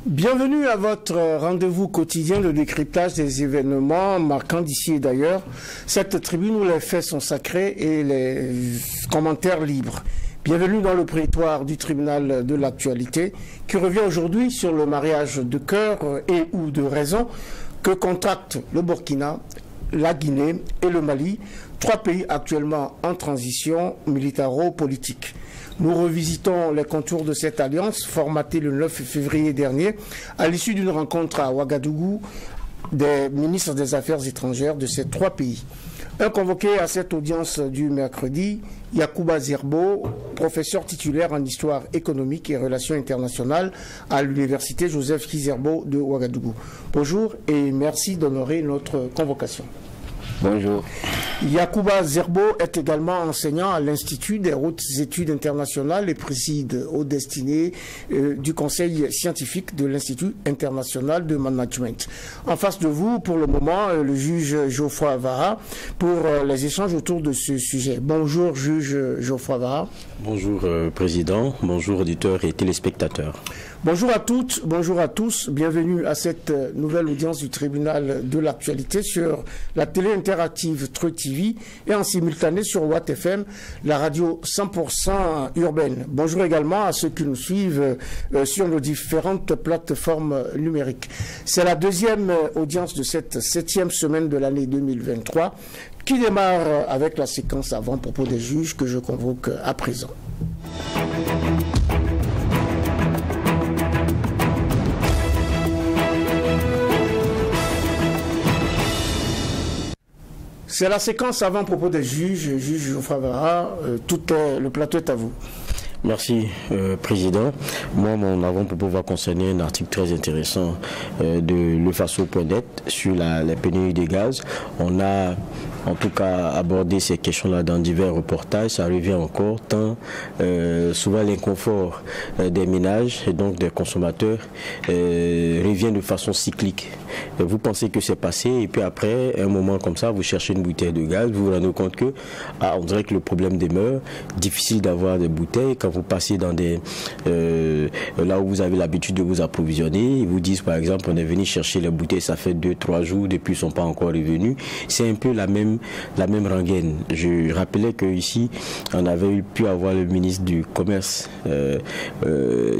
Bienvenue à votre rendez-vous quotidien de décryptage des événements marquants d'ici et d'ailleurs. Cette tribune où les faits sont sacrés et les commentaires libres. Bienvenue dans le prétoire du tribunal de l'actualité qui revient aujourd'hui sur le mariage de cœur et ou de raison que contractent le Burkina, la Guinée et le Mali, trois pays actuellement en transition militaro-politique. Nous revisitons les contours de cette alliance formatée le 9 février dernier à l'issue d'une rencontre à Ouagadougou des ministres des Affaires étrangères de ces trois pays. Un convoqué à cette audience du mercredi, Yacouba Zerbo, professeur titulaire en histoire économique et relations internationales à l'université Joseph Kizerbo de Ouagadougou. Bonjour et merci d'honorer notre convocation. Bonjour. Yacouba Zerbo est également enseignant à l'Institut des hautes études internationales et préside aux destinées du conseil scientifique de l'Institut international de management. En face de vous, pour le moment, le juge Geoffroy Vara pour les échanges autour de ce sujet. Bonjour, juge Geoffroy Vara. Bonjour, président. Bonjour, auditeurs et téléspectateurs. Bonjour à toutes, bonjour à tous. Bienvenue à cette nouvelle audience du tribunal de l'actualité sur la télé interactive True TV et en simultané sur Watt FM, la radio 100% urbaine. Bonjour également à ceux qui nous suivent sur nos différentes plateformes numériques. C'est la deuxième audience de cette 7e semaine de l'année 2023 qui démarre avec la séquence avant-propos des juges que je convoque à présent. C'est la séquence avant-propos des juges. Juge Geoffroy Vara, le plateau est à vous. Merci, président. Moi, mon avant-propos va concerner un article très intéressant de lefaso.net sur les pénuries de gaz. On a en tout cas abordé ces questions-là dans divers reportages. Ça revient encore tant souvent l'inconfort des ménages et donc des consommateurs revient de façon cyclique. Vous pensez que c'est passé et puis après, un moment comme ça, vous cherchez une bouteille de gaz, vous vous rendez compte que on dirait que le problème demeure, difficile d'avoir des bouteilles. Quand vous passez dans des là où vous avez l'habitude de vous approvisionner, ils vous disent par exemple on est venu chercher les bouteilles, ça fait 2-3 jours depuis ils sont pas encore revenus. C'est un peu la même rengaine. Je rappelais que ici on avait pu avoir le ministre du commerce,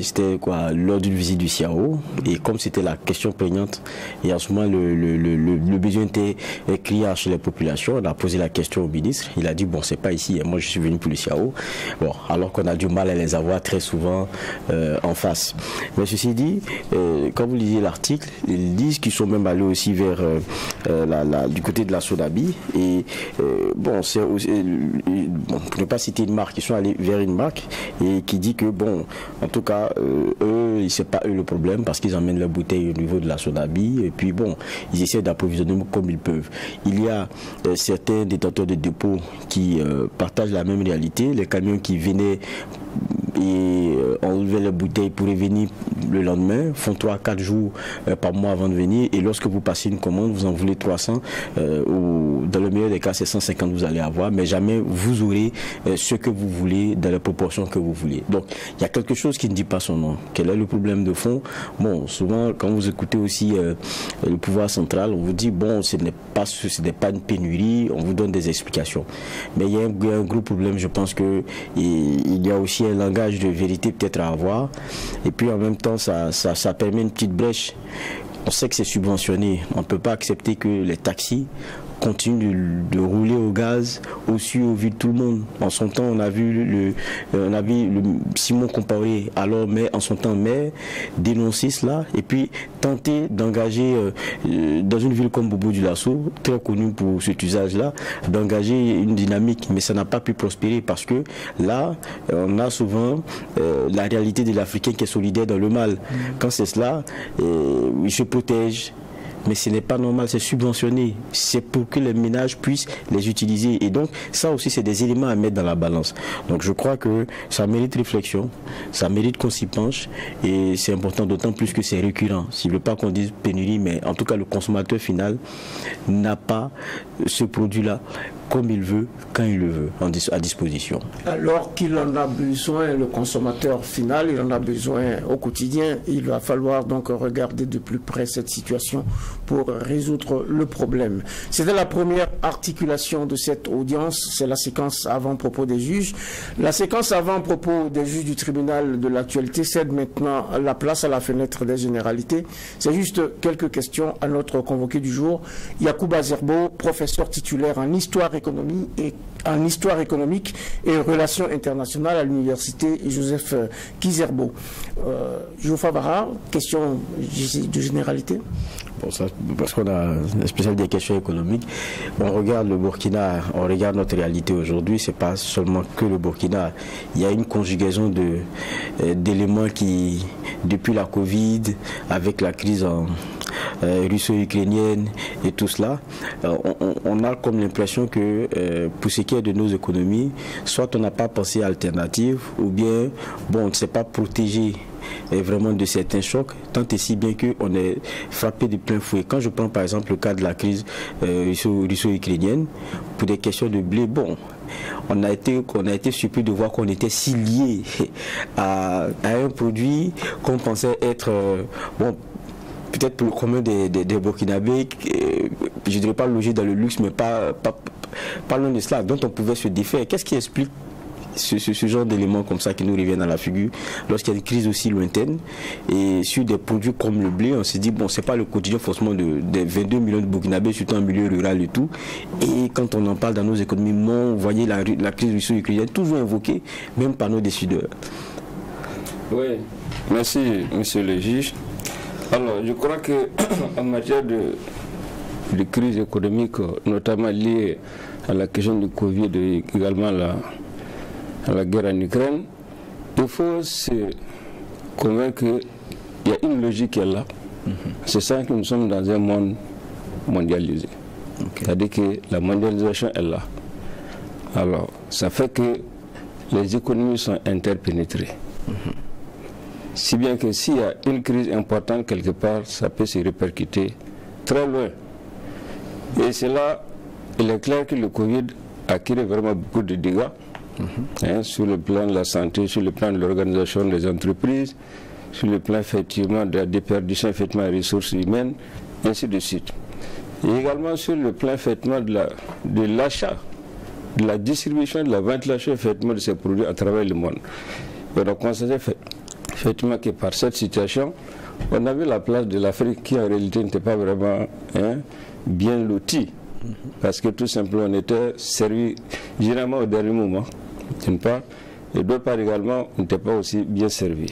c'était quoi lors d'une visite du CIAO et comme c'était la question prégnante et en ce moment le besoin était criant chez les populations, on a posé la question au ministre, il a dit bon c'est pas ici, moi je suis venu pour le CIAO, bon alors qu'on a du mal à les avoir très souvent en face. Mais ceci dit, quand vous lisez l'article, ils disent qu'ils sont même allés aussi vers du côté de la Sodabi et bon, c'est pour ne pas citer une marque, ils sont allés vers une marque et qui dit que bon, en tout cas, eux, c'est pas eux le problème parce qu'ils emmènent leurs bouteilles au niveau de la Sodabi et puis bon, ils essaient d'approvisionner comme ils peuvent. Il y a certains détenteurs de dépôts qui partagent la même réalité, les camions qui venaient et enlever les bouteilles pour revenir le lendemain, font 3-4 jours par mois avant de venir et lorsque vous passez une commande, vous en voulez 300 ou dans le meilleur des cas c'est 150 vous allez avoir, mais jamais vous aurez ce que vous voulez dans la proportion que vous voulez. Donc il y a quelque chose qui ne dit pas son nom. Quel est le problème de fond? Bon, souvent quand vous écoutez aussi le pouvoir central, on vous dit bon ce n'est pas une pénurie, on vous donne des explications. Mais il y a un gros problème, je pense que il y a aussi un langage de vérité peut-être à avoir et puis en même temps ça permet une petite brèche. On sait que c'est subventionné, on ne peut pas accepter que les taxis continuent de rouler au gaz aussi au vu de tout le monde. En son temps, on a vu Simon Compaoré, alors mais en son temps maire, dénoncer cela et puis tenter d'engager dans une ville comme Bobo-Dioulasso, très connue pour cet usage-là, d'engager une dynamique, mais ça n'a pas pu prospérer parce que là, on a souvent la réalité de l'Africain qui est solidaire dans le mal. Quand c'est cela, il se protège. Mais ce n'est pas normal, c'est subventionné. C'est pour que les ménages puissent les utiliser. Et donc, ça aussi, c'est des éléments à mettre dans la balance. Donc, je crois que ça mérite réflexion, ça mérite qu'on s'y penche. Et c'est important, d'autant plus que c'est récurrent. Je ne veux pas qu'on dise pénurie, mais en tout cas, le consommateur final n'a pas ce produit-là. comme il veut, quand il le veut, à disposition. Alors qu'il en a besoin, le consommateur final, il en a besoin au quotidien. Il va falloir donc regarder de plus près cette situation pour résoudre le problème. C'était la première articulation de cette audience, c'est la séquence avant-propos des juges. La séquence avant-propos des juges du tribunal de l'actualité cède maintenant la place à la fenêtre des généralités. C'est juste quelques questions à notre convoqué du jour, Yacouba Zerbo, professeur titulaire en histoire économique et relations internationales à l'université Joseph Kizerbo. Joufa Bara, question de généralité. Bon, ça, parce qu'on a un spécial des questions économiques. On regarde le Burkina, on regarde notre réalité aujourd'hui, c'est pas seulement que le Burkina. Il y a une conjugaison d'éléments qui, depuis la Covid, avec la crise russo-ukrainienne et tout cela, on a comme l'impression que pour ce qui est de nos économies, soit on n'a pas pensé à alternative, ou bien bon, on ne s'est pas protégé vraiment de certains chocs, tant et si bien qu'on est frappé de plein fouet. Quand je prends par exemple le cas de la crise russo-ukrainienne, pour des questions de blé, bon, on a été surpris de voir qu'on était si lié à un produit qu'on pensait être bon, peut-être pour le commun des Burkinabés, je ne dirais pas logé dans le luxe, mais pas loin de cela, dont on pouvait se défaire. Qu'est-ce qui explique ce genre d'éléments comme ça qui nous reviennent à la figure lorsqu'il y a une crise aussi lointaine et sur des produits comme le blé, on s'est dit bon, c'est pas le quotidien forcément des 22 millions de Burkinabés, surtout en milieu rural et tout, et quand on en parle dans nos économies, vous voyez la crise russo-ukrainienne toujours invoquée même par nos décideurs. Oui, merci monsieur le juge. Alors je crois que en matière de crise économique, notamment liée à la question du Covid et également à la guerre en Ukraine, il faut se convaincre qu'il y a une logique qui est là. C'est ça que nous sommes dans un monde mondialisé. C'est-à-dire que la mondialisation est là. Alors, ça fait que les économies sont interpénétrées. Si bien que s'il y a une crise importante quelque part, ça peut se répercuter très loin. Et c'est là, il est clair que le Covid a créé vraiment beaucoup de dégâts. Sur le plan de la santé, sur le plan de l'organisation des entreprises, sur le plan effectivement de la déperdition effectivement des ressources humaines, ainsi de suite. Et également sur le plan effectivement de l'achat, de la distribution, de la ventilation effectivement de ces produits à travers le monde. Et on a constaté effectivement que par cette situation, on a vu la place de l'Afrique qui en réalité n'était pas vraiment bien lotie. Parce que tout simplement on était servi généralement au dernier moment, d'une part, et d'autre part également on n'était pas aussi bien servi.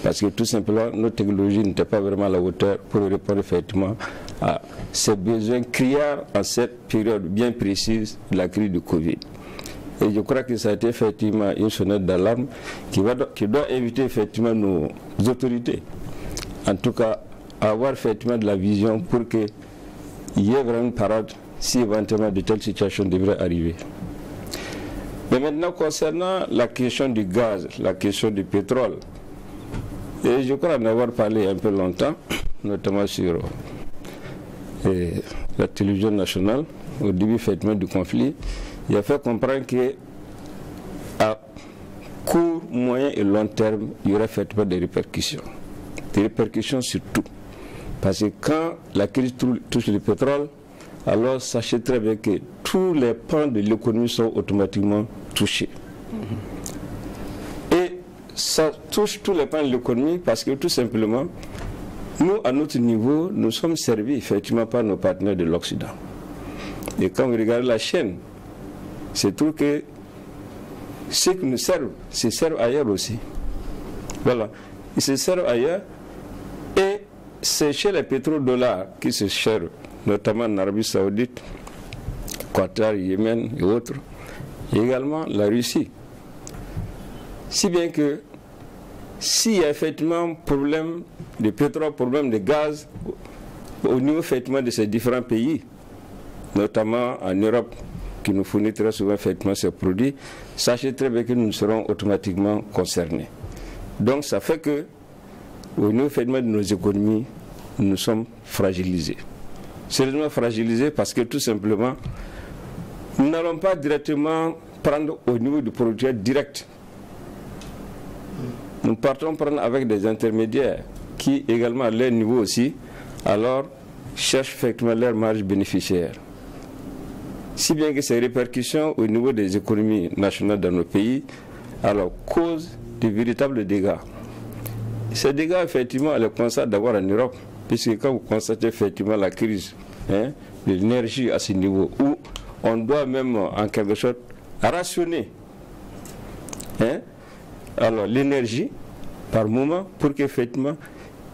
Parce que tout simplement notre technologie n'était pas vraiment à la hauteur pour répondre effectivement à ces besoins criards en cette période bien précise de la crise du Covid. Et je crois que ça a été effectivement une sonnette d'alarme qui doit inviter effectivement nos autorités, en tout cas, à avoir effectivement de la vision pour que il y ait vraiment une parade si éventuellement de telles situations devraient arriver. Mais maintenant, concernant la question du gaz, la question du pétrole, et je crois en avoir parlé un peu longtemps, notamment sur la télévision nationale, au début effectivement du conflit, il a fait comprendre qu'à court, moyen et long terme, il y aurait effectivement des répercussions sur tout. Parce que quand la crise touche le pétrole, alors sachez très bien que tous les pans de l'économie sont automatiquement touchés. Et ça touche tous les pans de l'économie parce que tout simplement, nous, à notre niveau, nous sommes servis effectivement par nos partenaires de l'Occident. Et quand vous regardez la chaîne, c'est tout que ceux qui nous servent se servent ailleurs aussi. Voilà. Ils se servent ailleurs et c'est chez les pétrodollars qui se servent, notamment en Arabie Saoudite, Qatar, Yémen et autres, et également la Russie. Si bien que s'il y a effectivement problème de pétrole, problème de gaz, au niveau effectivement de ces différents pays, notamment en Europe, qui nous fournit très souvent effectivement ces produits, sachez très bien que nous serons automatiquement concernés. Donc ça fait que, au niveau effectivement de nos économies, nous sommes fragilisés. Sérieusement fragilisés parce que tout simplement, nous n'allons pas directement prendre au niveau du producteur direct. Nous partons prendre avec des intermédiaires qui également à leur niveau aussi, alors cherchent effectivement leur marge bénéficiaire. Si bien que ces répercussions au niveau des économies nationales dans nos pays, alors causent de véritables dégâts. Ces dégâts, effectivement, on les constate d'abord en Europe, puisque quand vous constatez effectivement la crise de l'énergie à ce niveau, où on doit même en quelque sorte rationner alors l'énergie par moment pour qu'effectivement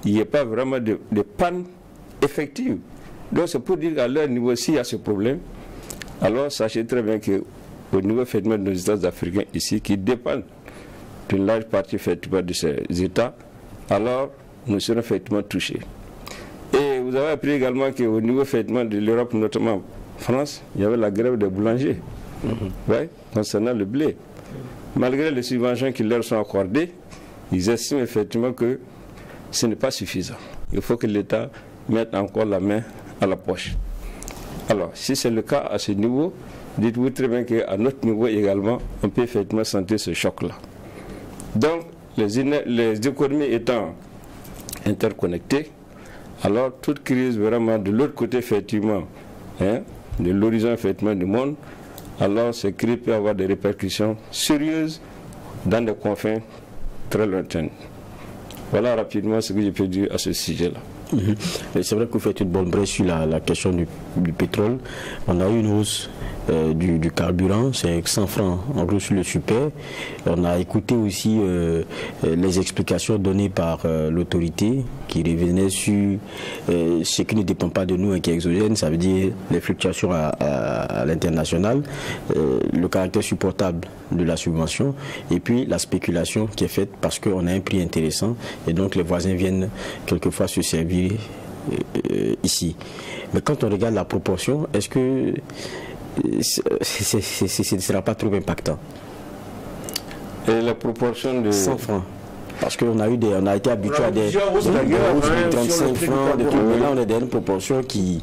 il n'y ait pas vraiment de panne effective. Donc c'est pour dire qu'à leur niveau, s'il y a ce problème, alors sachez très bien qu'au niveau effectivement de nos États africains ici, qui dépendent d'une large partie effectivement de ces États, alors nous serons effectivement touchés. Et vous avez appris également qu'au niveau effectivement de l'Europe, notamment France, il y avait la grève des boulangers concernant le blé. Malgré les subventions qui leur sont accordées, ils estiment effectivement que ce n'est pas suffisant. Il faut que l'État mette encore la main à la poche. Alors, si c'est le cas à ce niveau, dites-vous très bien qu'à notre niveau également, on peut effectivement sentir ce choc-là. Donc, les économies étant interconnectées, alors toute crise vraiment de l'autre côté effectivement, de l'horizon effectivement du monde, alors cette crise peut avoir des répercussions sérieuses dans des confins très lointains. Voilà rapidement ce que je peux dire à ce sujet-là. C'est vrai que vous faites une bonne brèche sur la question du pétrole. On a eu une hausse du carburant, c'est 100 francs en gros sur le super. On a écouté aussi les explications données par l'autorité qui revenaient sur ce qui ne dépend pas de nous et qui est exogène, ça veut dire les fluctuations à l'international, le caractère supportable de la subvention et puis la spéculation qui est faite parce qu'on a un prix intéressant et donc les voisins viennent quelquefois se servir ici. Mais quand on regarde la proportion, est-ce que ce ne sera pas trop impactant? Et la proportion de 100 francs. Parce qu'on a été habitué à des hausses de 35 francs, de tout, mais là on est dans une proportion qui,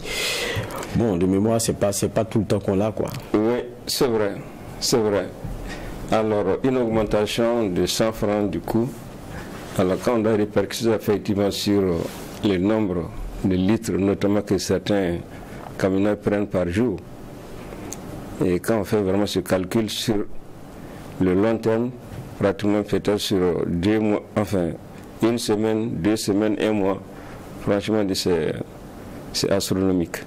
bon, de mémoire, c'est pas tout le temps qu'on l'a, quoi. Oui, c'est vrai, c'est vrai. Alors, une augmentation de 100 francs du coup, alors quand on a répercuté effectivement sur le nombre de litres, notamment que certains camionneurs prennent par jour, et quand on fait vraiment ce calcul sur le long terme, pratiquement peut-être sur 2 mois, enfin une semaine, 2 semaines, 1 mois, franchement c'est astronomique.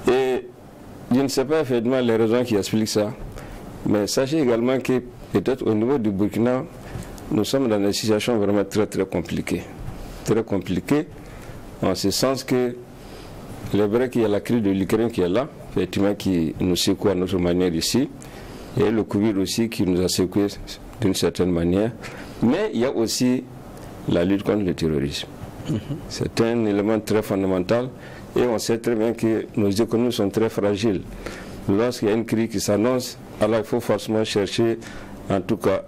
Et je ne sais pas effectivement les raisons qui expliquent ça, mais sachez également que peut-être au niveau du Burkina, nous sommes dans une situation vraiment très très compliquée. Très compliquée, en ce sens que le vrai qu'il y a la crise de l'Ukraine qui est là, effectivement qui nous secoue à notre manière ici, et le Covid aussi qui nous a secoué d'une certaine manière, mais il y a aussi la lutte contre le terrorisme. C'est un élément très fondamental et on sait très bien que nos économies sont très fragiles. Lorsqu'il y a une crise qui s'annonce, alors il faut forcément chercher en tout cas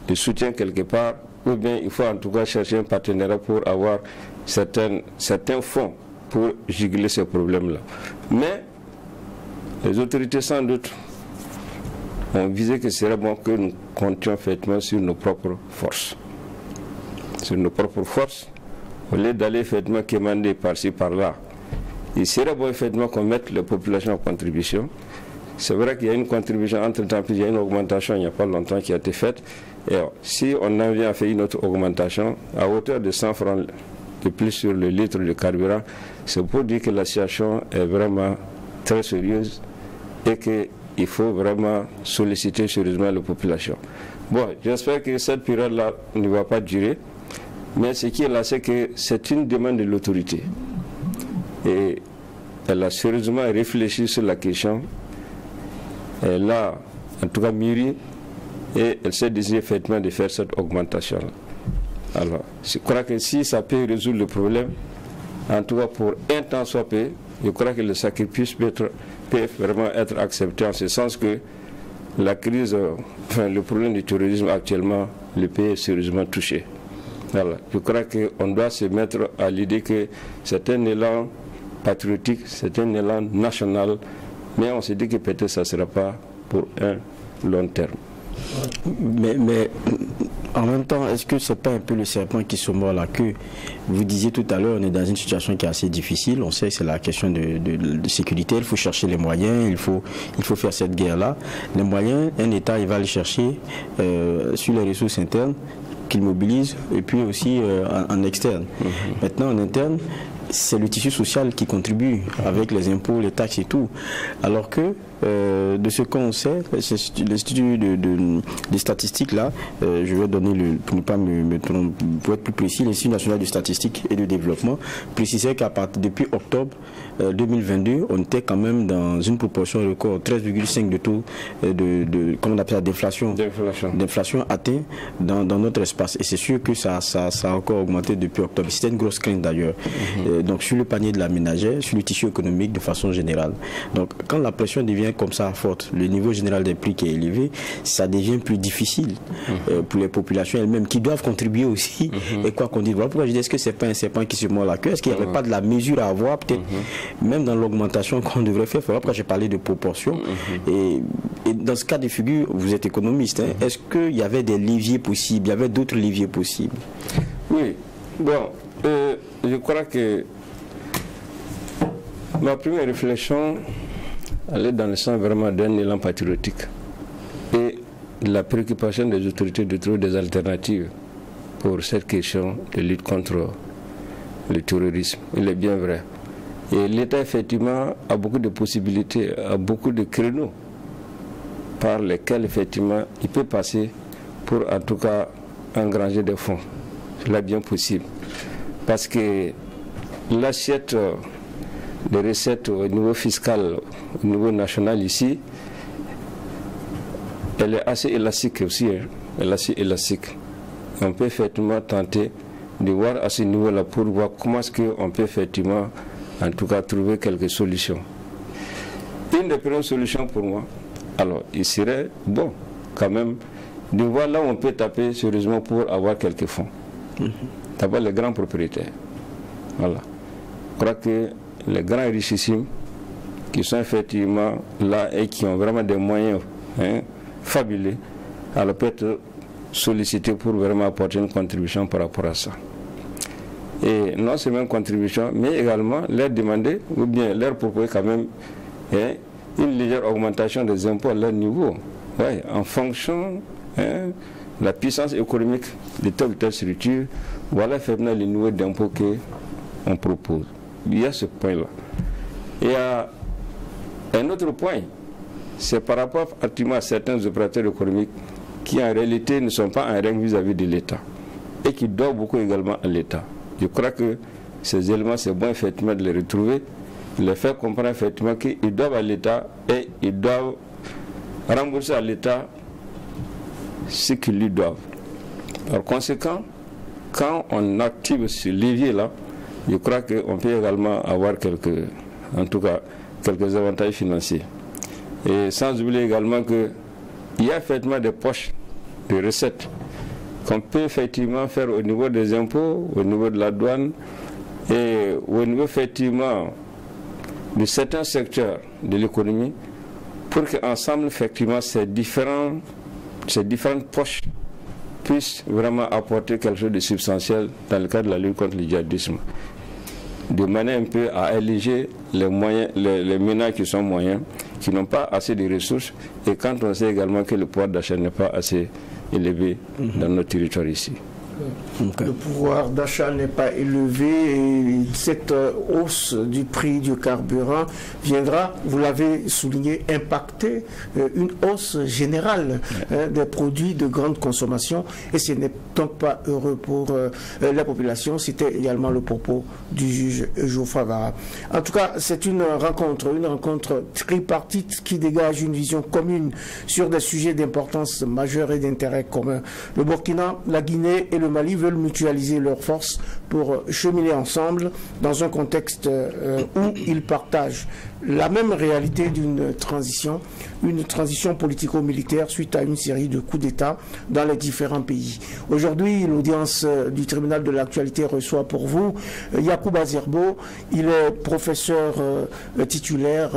le soutien quelque part, ou bien il faut en tout cas chercher un partenariat pour avoir certains fonds pour juguler ces problèmes-là. Mais les autorités sans doute ont visé que ce serait bon que nous comptions effectivement sur nos propres forces. Sur nos propres forces, au lieu d'aller effectivement quémander par-ci par-là. Il serait bon effectivement qu'on mette les populations en contribution. C'est vrai qu'il y a une contribution, entre-temps, il y a une augmentation il n'y a pas longtemps qui a été faite. Et si on en vient à faire une autre augmentation, à hauteur de 100 francs de plus sur le litre de carburant, c'est pour dire que la situation est vraiment très sérieuse et qu'il faut vraiment solliciter sérieusement la population. Bon, j'espère que cette période-là ne va pas durer, mais ce qui est là, c'est que c'est une demande de l'autorité. Et elle a sérieusement réfléchi sur la question. Elle a en tout cas mûri et elle s'est décidée effectivement de faire cette augmentation-là. Alors, je crois que si ça peut résoudre le problème, en tout cas pour un temps soit peu, je crois que le sacrifice peut vraiment être accepté en ce sens que la crise, enfin le problème du terrorisme actuellement, le pays est sérieusement touché. Voilà. Je crois qu'on doit se mettre à l'idée que c'est un élan patriotique, c'est un élan national Mais on s'est dit que peut-être ça ne sera pas pour un long terme. Mais en même temps, est-ce que ce n'est pas un peu le serpent qui se mord la queue? Vous disiez tout à l'heure, on est dans une situation qui est assez difficile. On sait que c'est la question de sécurité. Il faut chercher les moyens, il faut faire cette guerre-là. Les moyens, un État, il va les chercher sur les ressources internes qu'il mobilise et puis aussi en externe. Maintenant, en interne, c'est le tissu social qui contribue avec les impôts, les taxes et tout. Alors que de ce qu'on sait, l'Institut des statistiques là, je vais donner pour ne pas me tromper, pour être plus précis, l'Institut national de statistique et de développement précisait qu'à partir depuis octobre 2022, on était quand même dans une proportion record, 13,5 de taux comment on appelle ça, d'inflation atteint dans notre espace. Et c'est sûr que ça a encore augmenté depuis octobre. C'était une grosse crainte d'ailleurs. Donc sur le panier de la ménagère, sur le tissu économique de façon générale. Donc quand la pression devient comme ça forte, le niveau général des prix qui est élevé, ça devient plus difficile pour les populations elles-mêmes qui doivent contribuer aussi. Et quoi qu'on dise, voilà pourquoi je dis, est-ce que c'est pas un serpent qui se mord la queue? Est-ce qu'il n'y avait pas de la mesure à avoir peut-être même dans l'augmentation qu'on devrait faire? Voilà pourquoi j'ai parlé de proportion. Et dans ce cas de figure, vous êtes économiste, hein, est-ce qu'il y avait des leviers possibles? Il y avait d'autres leviers possibles? Oui, bon, je crois que ma première réflexion allait dans le sens vraiment d'un élan patriotique et de la préoccupation des autorités de trouver des alternatives pour cette question de lutte contre le terrorisme. Il est bien vrai. Et l'État, effectivement, a beaucoup de possibilités, a beaucoup de créneaux par lesquels, effectivement, il peut passer pour, en tout cas, engranger des fonds. C'est bien possible. Parce que l'assiette des recettes au niveau fiscal, au niveau national ici, elle est assez élastique aussi. Hein. Elle est assez élastique. On peut effectivement tenter de voir à ce niveau-là pour voir comment est-ce qu'on peut effectivement, en tout cas, trouver quelques solutions. Une des premières solutions pour moi, alors, il serait bon, quand même, de voir là où on peut taper sérieusement pour avoir quelques fonds. D'abord, les grands propriétaires. Voilà. Je crois que les grands richissimes qui sont effectivement là et qui ont vraiment des moyens fabuleux, alors peut être sollicités pour vraiment apporter une contribution par rapport à ça. Et non seulement une contribution, mais également leur demander, ou bien leur proposer quand même une légère augmentation des impôts à leur niveau, en fonction de la puissance économique de telle ou telle structure. Voilà effectivement le niveau d'impôt qu'on propose. Il y a ce point-là. Et il y a un autre point, c'est par rapport à certains opérateurs économiques qui en réalité ne sont pas en règle vis-à-vis de l'État et qui doivent beaucoup également à l'État. Je crois que ces éléments, c'est bon effectivement de les retrouver, de les faire comprendre effectivement qu'ils doivent à l'État et ils doivent rembourser à l'État ce qu'ils lui doivent. Par conséquent, quand on active ce levier-là, je crois qu'on peut également avoir quelques avantages financiers. Et sans oublier également qu'il y a effectivement des poches de recettes qu'on peut effectivement faire au niveau des impôts, au niveau de la douane et au niveau effectivement de certains secteurs de l'économie pour qu'ensemble effectivement ces différentes poches puissent vraiment apporter quelque chose de substantiel dans le cadre de la lutte contre le djihadisme, de manière un peu à alléger les moyens, les ménages qui sont moyens, qui n'ont pas assez de ressources, et quand on sait également que le pouvoir d'achat n'est pas assez élevé dans notre territoire ici. Le pouvoir d'achat n'est pas élevé et cette hausse du prix du carburant viendra, vous l'avez souligné, impacter une hausse générale des produits de grande consommation, et ce n'est donc pas heureux pour la population. C'était également le propos du juge Geoffroy Vara. En tout cas, c'est une rencontre tripartite qui dégage une vision commune sur des sujets d'importance majeure et d'intérêt commun. Le Burkina, la Guinée et le Mali veulent veulent mutualiser leurs forces pour cheminer ensemble dans un contexte où ils partagent la même réalité d'une transition, une transition politico-militaire suite à une série de coups d'État dans les différents pays. Aujourd'hui, l'audience du tribunal de l'actualité reçoit pour vous Yacouba Zerbo. Il est professeur titulaire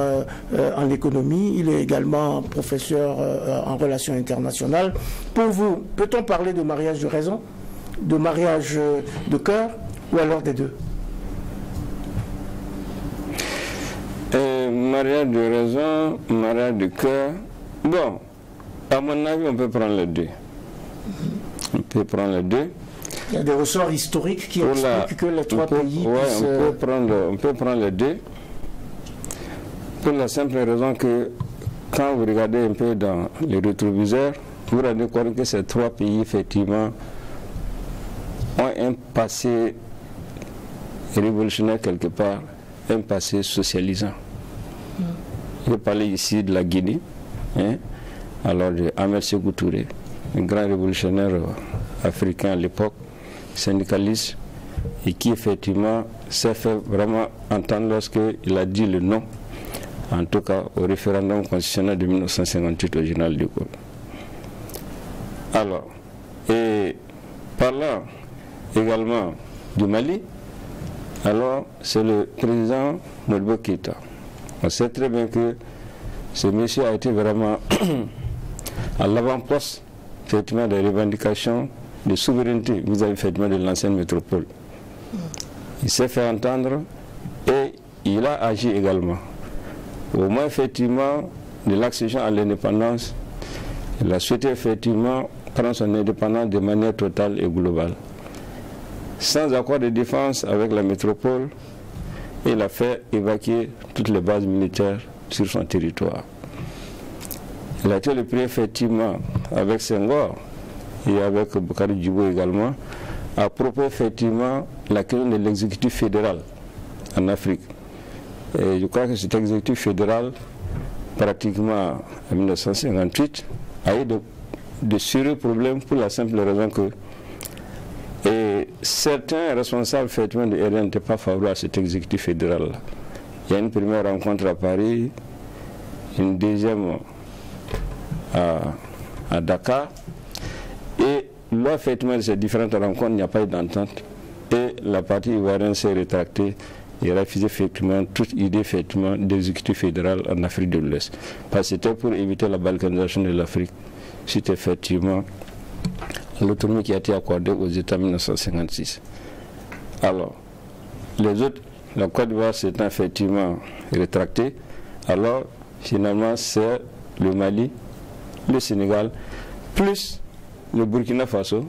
en économie, il est également professeur en relations internationales. Pour vous, peut-on parler de mariage de raison, de mariage de cœur ou alors des deux? Mariage de raison, mariage de cœur. Bon, à mon avis, on peut prendre les deux. On peut prendre les deux. Il y a des ressorts historiques qui expliquent que les trois pays puissent... on peut prendre les deux. Pour la simple raison que quand vous regardez un peu dans les rétroviseurs, vous vous rendez compte que ces trois pays, effectivement, ont un passé révolutionnaire quelque part, un passé socialisant. Je parlais ici de la Guinée, alors de Ahmed Sékou Touré, un grand révolutionnaire africain à l'époque, syndicaliste, et qui effectivement s'est fait vraiment entendre lorsqu'il a dit le non, en tout cas au référendum constitutionnel de 1958 au général de Gaulle. Alors, et parlant également du Mali, alors c'est le président Modibo Keïta. On sait très bien que ce monsieur a été vraiment à l'avant-poste effectivement des revendications de souveraineté vis-à-vis effectivement de l'ancienne métropole. Il s'est fait entendre et il a agi également. Au moment effectivement de l'accession à l'indépendance, il a souhaité effectivement prendre son indépendance de manière totale et globale. Sans accord de défense avec la métropole, il a fait évacuer toutes les bases militaires sur son territoire. Il a été le premier effectivement avec Senghor et avec Bokari Djibo également à propos effectivement la question de l'exécutif fédéral en Afrique. Et je crois que cet exécutif fédéral, pratiquement en 1958, a eu de sérieux problèmes pour la simple raison que certains responsables effectivement de RN n'étaient pas favorables à cet exécutif fédéral. Il y a une première rencontre à Paris, une deuxième à Dakar, et là effectivement de ces différentes rencontres, il n'y a pas eu d'entente, et la partie ivoirienne s'est rétractée et refusé effectivement toute idée effectivement d'exécutif fédéral en Afrique de l'Ouest. Parce que c'était pour éviter la balkanisation de l'Afrique, suite effectivement l'autonomie qui a été accordée aux États en 1956. Alors, les autres, la Côte d'Ivoire s'étant effectivement rétractée, alors finalement c'est le Mali, le Sénégal, plus le Burkina Faso,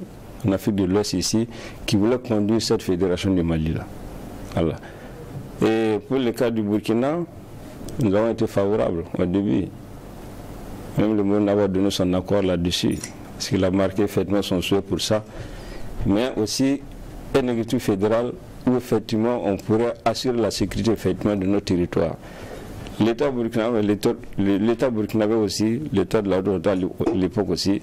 en Afrique de l'Ouest ici, qui voulait conduire cette fédération du Mali-là. Voilà. Et pour le cas du Burkina, nous avons été favorables au début. Même le monde n'a pas donné son accord là-dessus, parce qu'il a marqué effectivement son souhait pour ça. Mais aussi un exécutif fédéral où effectivement on pourrait assurer la sécurité effectivement de nos territoires. L'État burkinabé aussi, l'État de la Haute à l'époque aussi,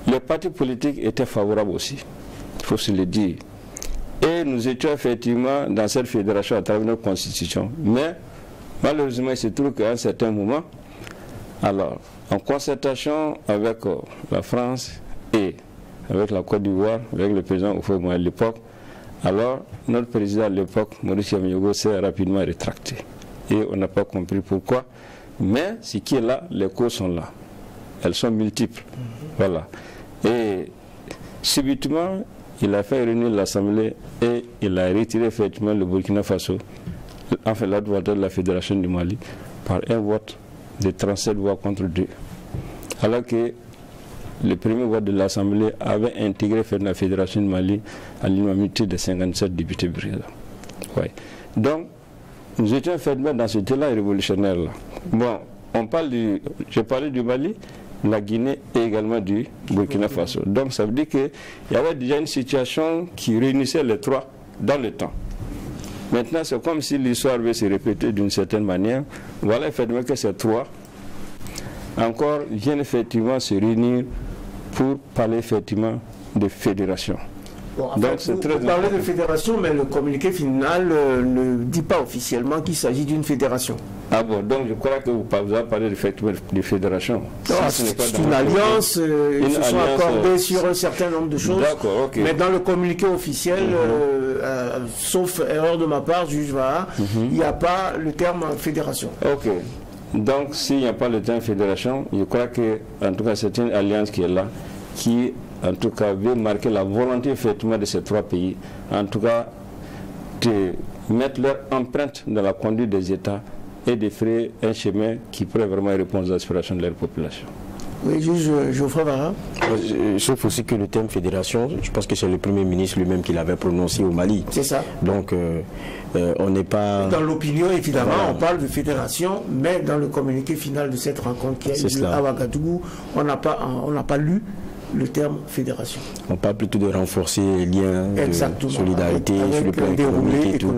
les partis politiques étaient favorables aussi, il faut se le dire. Et nous étions effectivement dans cette fédération à travers notre constitution. Mais malheureusement, il se trouve qu'à un certain moment, alors, en concertation avec la France et avec la Côte d'Ivoire, avec le président Houphouët-Boigny à l'époque, alors notre président à l'époque, Maurice Kamiogo, s'est rapidement rétracté. Et on n'a pas compris pourquoi. Mais ce qui est là, les causes sont là. Elles sont multiples. Voilà. Et subitement, il a fait réunir l'Assemblée et il a retiré effectivement le Burkina Faso, enfin la droite de la Fédération du Mali, par un vote de 37 voix contre 2. Alors que le premier vote de l'Assemblée avait intégré la Fédération du Mali à l'unanimité de 57 députés brésiliens. Ouais. Donc, nous étions effectivement dans ce état-là révolutionnaire-là. Bon, j'ai parlé du Mali, de la Guinée et également du Burkina Faso. Donc ça veut dire qu'il y avait déjà une situation qui réunissait les trois dans le temps. Maintenant, c'est comme si l'histoire veut se répéter d'une certaine manière. Voilà effectivement que ces trois encore viennent effectivement se réunir pour parler effectivement de fédération. Bon, vous parlez de fédération, mais le communiqué final ne dit pas officiellement qu'il s'agit d'une fédération. Ah bon, donc je crois que vous avez parlé de fédération. C'est une alliance, ils se sont accordés sur un certain nombre de choses. Okay. Mais dans le communiqué officiel, sauf erreur de ma part, juge Vaha, il n'y a pas le terme fédération. Ok. Donc s'il n'y a pas le terme fédération, je crois que en tout cas c'est une alliance qui est là, qui en tout cas veut marquer la volonté effectivement de ces trois pays, en tout cas de mettre leur empreinte dans la conduite des États et de faire un chemin qui pourrait vraiment répondre aux aspirations de leur population. Oui, juge Geoffroy Vaha. Sauf aussi que le terme fédération, je pense que c'est le Premier ministre lui-même qui l'avait prononcé au Mali. C'est ça. Donc on n'est pas... Dans l'opinion, évidemment, on parle de fédération, mais dans le communiqué final de cette rencontre qui a eu lieu à Ouagadougou, on n'a pas lu le terme fédération. On parle plutôt de renforcer les liens de solidarité avec sur le plan économique et tout.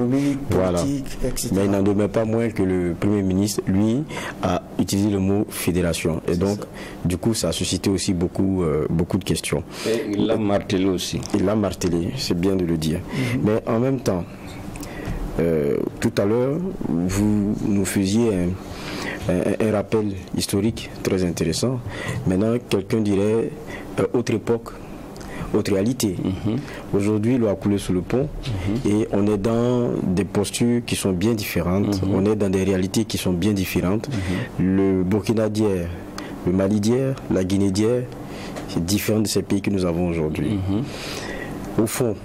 Voilà. Etc. Mais il n'en demeure pas moins que le Premier ministre, lui, a utilisé le mot fédération. Et donc, du coup, ça a suscité aussi beaucoup de questions. Et il l'a martelé aussi. Il l'a martelé, c'est bien de le dire. Mais en même temps, tout à l'heure, vous nous faisiez un rappel historique très intéressant. Maintenant, quelqu'un dirait autre époque, autre réalité. Aujourd'hui, l'eau a coulé sous le pont et on est dans des postures qui sont bien différentes. On est dans des réalités qui sont bien différentes. Le Burkina d'hier, le Mali d'hier, la Guinée d'hier, c'est différent de ces pays que nous avons aujourd'hui. Au fond,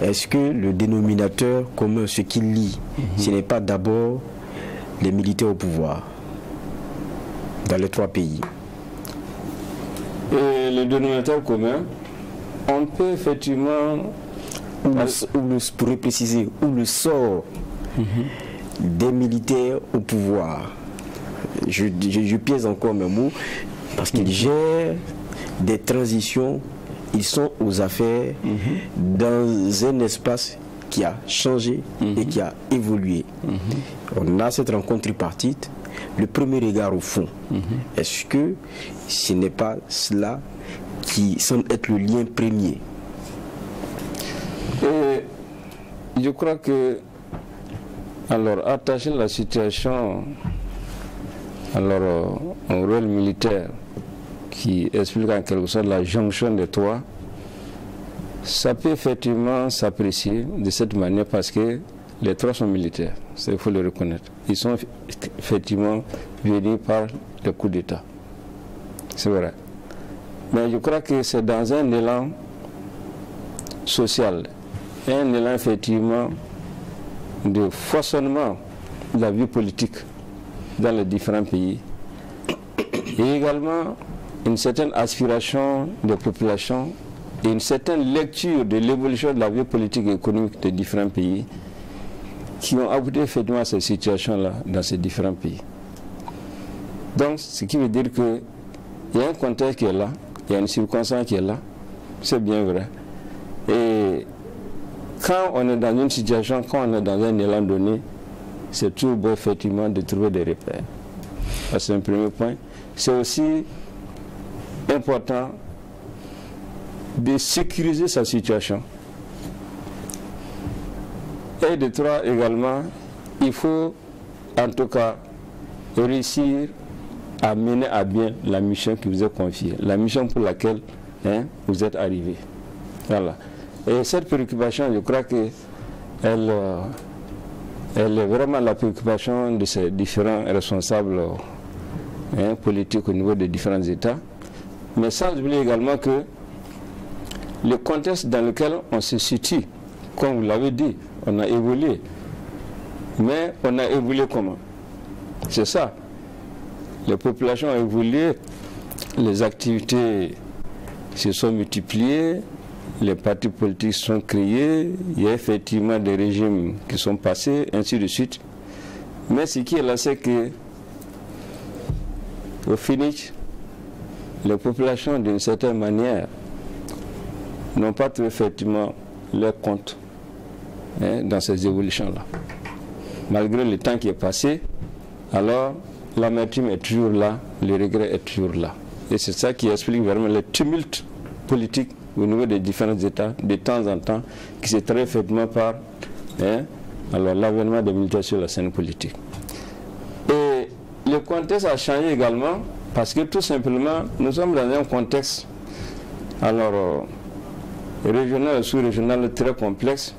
est-ce que le dénominateur commun, ce qui lie, ce n'est pas d'abord les militaires au pouvoir dans les trois pays? Et le dénominateur commun, on peut effectivement, pour préciser, où le sort des militaires au pouvoir, je piège encore mes mots, parce qu'ils gèrent des transitions, ils sont aux affaires dans un espace qui a changé et qui a évolué. On a cette rencontre tripartite. Le premier regard au fond, est-ce que ce n'est pas cela qui semble être le lien premier? Et je crois que, alors, attacher la situation au rôle militaire qui explique en quelque sorte la jonction des trois, ça peut effectivement s'apprécier de cette manière parce que les trois sont militaires, il faut le reconnaître. Ils sont effectivement venus par le coup d'État. C'est vrai. Mais je crois que c'est dans un élan social, un élan effectivement de façonnement de la vie politique dans les différents pays et également une certaine aspiration des populations et une certaine lecture de l'évolution de la vie politique et économique des différents pays qui ont abouti effectivement à cette situation-là dans ces différents pays. Donc, ce qui veut dire qu'il y a un contexte qui est là, il y a une circonstance qui est là, c'est bien vrai. Et quand on est dans une situation, quand on est dans un élan donné, c'est toujours beau effectivement de trouver des repères. C'est un premier point. C'est aussi important de sécuriser sa situation. Et de trois également, il faut en tout cas réussir à mener à bien la mission qui vous est confiée, la mission pour laquelle vous êtes arrivé. Voilà. Et cette préoccupation, je crois que elle est vraiment la préoccupation de ces différents responsables politiques au niveau des différents États. Mais sans oublier également que le contexte dans lequel on se situe, comme vous l'avez dit, on a évolué. Mais on a évolué comment? C'est ça. Les populations ont évolué, les activités se sont multipliées, les partis politiques sont créés, il y a effectivement des régimes qui sont passés, ainsi de suite. Mais ce qui est là, c'est que au finish, les populations, d'une certaine manière, n'ont pas trouvé effectivement leur compte dans ces évolutions-là. Malgré le temps qui est passé, alors l'amertume est toujours là, le regret est toujours là. Et c'est ça qui explique vraiment les tumultes politiques au niveau des différents États, de temps en temps, qui se traduit effectivement par l'avènement des militaires sur la scène politique. Et le contexte a changé également, parce que tout simplement, nous sommes dans un contexte régional et sous-régional très complexe,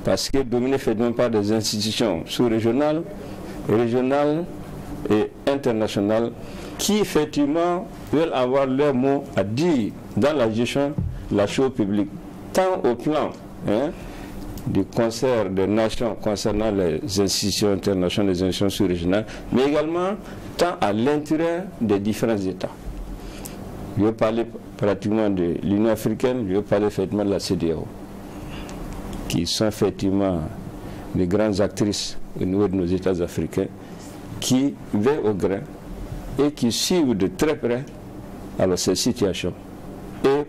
parce que dominé effectivement par des institutions sous-régionales, régionales et internationales, qui effectivement veulent avoir leur mot à dire dans la gestion de la chose publique, tant au plan du concert des nations concernant les institutions internationales, les institutions sous-régionales, mais également tant à l'intérieur des différents États. Je vais parler pratiquement de l'Union africaine, je vais parler effectivement de la CEDEAO, qui sont effectivement les grandes actrices au niveau de nos États africains, qui veillent au grain et qui suivent de très près ces situations. Et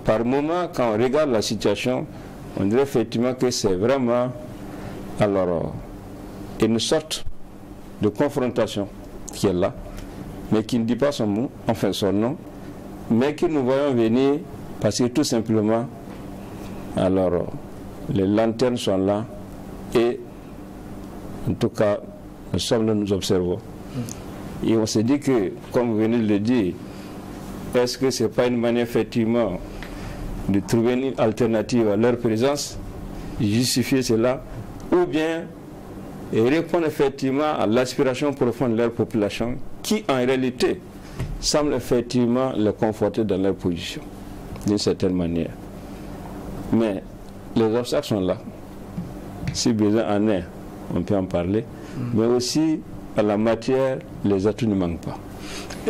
par moment, quand on regarde la situation, on dirait effectivement que c'est vraiment une sorte de confrontation qui est là, mais qui ne dit pas son mot, enfin son nom, mais que nous voyons venir parce que tout simplement, les lanternes sont là et en tout cas, nous sommes là, nous observons. Et on s'est dit que, comme vous venez de le dire, est-ce que ce n'est pas une manière effectivement de trouver une alternative à leur présence, justifier cela, ou bien répondre effectivement à l'aspiration profonde de leur population, qui en réalité semble effectivement les conforter dans leur position, d'une certaine manière. Mais les obstacles sont là. Si besoin en est, on peut en parler. Mais aussi, à la matière, les atouts ne manquent pas.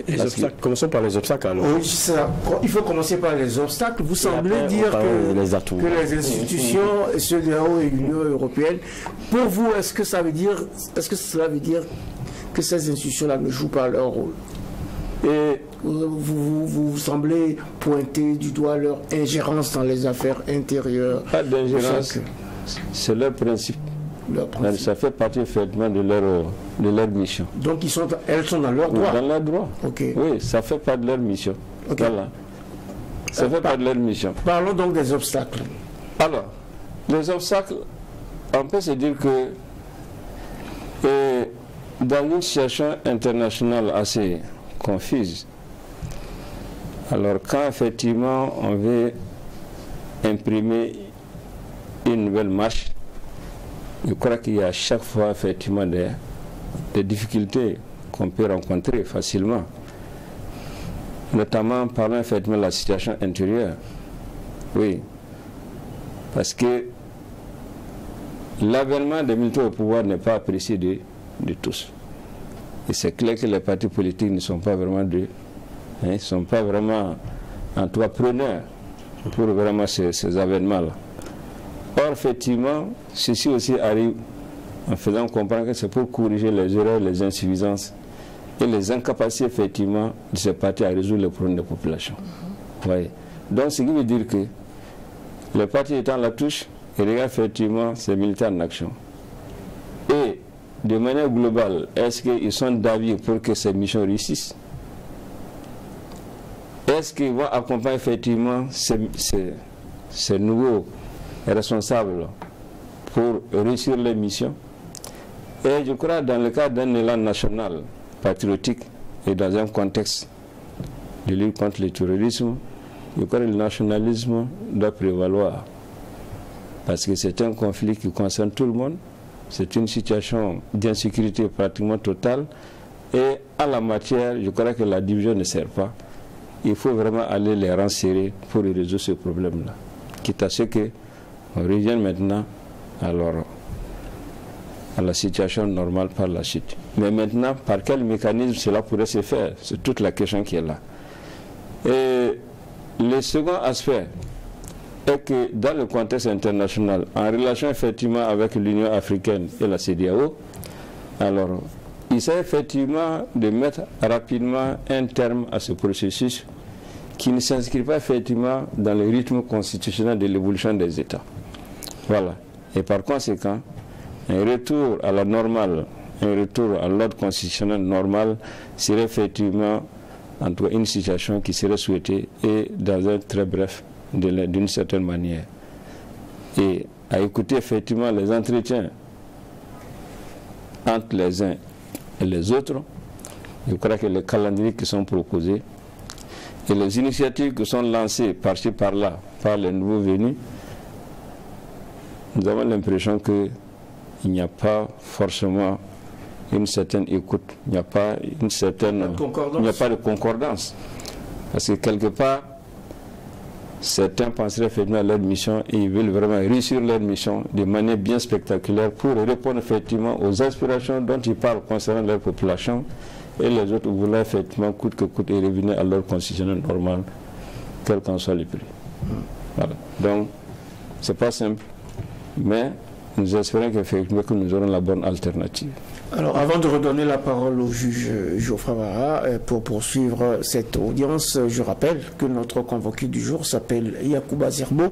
Les obstacles, commençons par les obstacles alors. Oui, ça. Il faut commencer par les obstacles. Vous semblez dire que les institutions, CEDEAO et l'Union européenne, pour vous, est-ce que cela veut dire que ces institutions-là ne jouent pas leur rôle? Et vous semblez pointer du doigt leur ingérence dans les affaires intérieures. Pas d'ingérence, c'est leur principe. Ça fait partie effectivement de leur mission. Donc elles sont dans leur droit. Dans leur droit. Okay. Oui, ça fait pas de leur mission. Okay. Voilà. Ça fait pas de leur mission. Parlons donc des obstacles. Alors, les obstacles, on peut se dire que dans une situation internationale assez confuse, alors quand effectivement on veut imprimer une nouvelle marche, je crois qu'il y a à chaque fois effectivement des difficultés qu'on peut rencontrer facilement, notamment en parlant effectivement de la situation intérieure. Oui, parce que l'avènement des militaires au pouvoir n'est pas apprécié de tous. Et c'est clair que les partis politiques ne sont pas vraiment sont pas vraiment entrepreneurs pour vraiment ces avènements-là. Or, effectivement, ceci aussi arrive en faisant comprendre que c'est pour corriger les erreurs, les insuffisances et les incapacités, effectivement, de ces partis à résoudre les problèmes de la population. Ouais. Donc, ce qui veut dire que les partis étant à la touche, ils regardent effectivement ces militaires en action. Et, de manière globale, est-ce qu'ils sont d'avis pour que ces missions réussissent? Est-ce qu'ils vont accompagner effectivement ces nouveaux responsables pour réussir les missions? Et je crois dans le cadre d'un élan national patriotique et dans un contexte de lutte contre le terrorisme, je crois que le nationalisme doit prévaloir. Parce que c'est un conflit qui concerne tout le monde, c'est une situation d'insécurité pratiquement totale, et à la matière, je crois que la division ne sert pas. Il faut vraiment aller les renserrer pour résoudre ce problème-là. Quitte à ce que on revienne maintenant à la situation normale par la suite. Mais maintenant, par quel mécanisme cela pourrait se faire? C'est toute la question qui est là. Et le second aspect est que dans le contexte international, en relation effectivement avec l'Union africaine et la CEDEAO, alors il s'agit effectivement de mettre rapidement un terme à ce processus qui ne s'inscrit pas effectivement dans le rythme constitutionnel de l'évolution des États. Voilà. Et par conséquent, un retour à la normale, un retour à l'ordre constitutionnel normal serait effectivement en tout cas une situation qui serait souhaitée et dans un très bref d'une certaine manière. Et à écouter effectivement les entretiens entre les uns et les autres, je crois que les calendriers qui sont proposés et les initiatives qui sont lancées par-ci par-là par les nouveaux venus, nous avons l'impression qu'il n'y a pas forcément une certaine écoute, il n'y a pas une certaine de concordance. Parce que quelque part, certains penseraient effectivement à leur mission et ils veulent vraiment réussir leur mission de manière bien spectaculaire pour répondre effectivement aux aspirations dont ils parlent concernant leur population, et les autres voulaient effectivement coûte que coûte et revenir à leur constitutionnel normal, quel qu'en soit le prix. Voilà. Donc, c'est pas simple, mais nous espérons qu'effectivement que nous aurons la bonne alternative. Alors, avant de redonner la parole au juge Geoffroy Vara pour poursuivre cette audience, je rappelle que notre convoqué du jour s'appelle Yacouba Zerbo.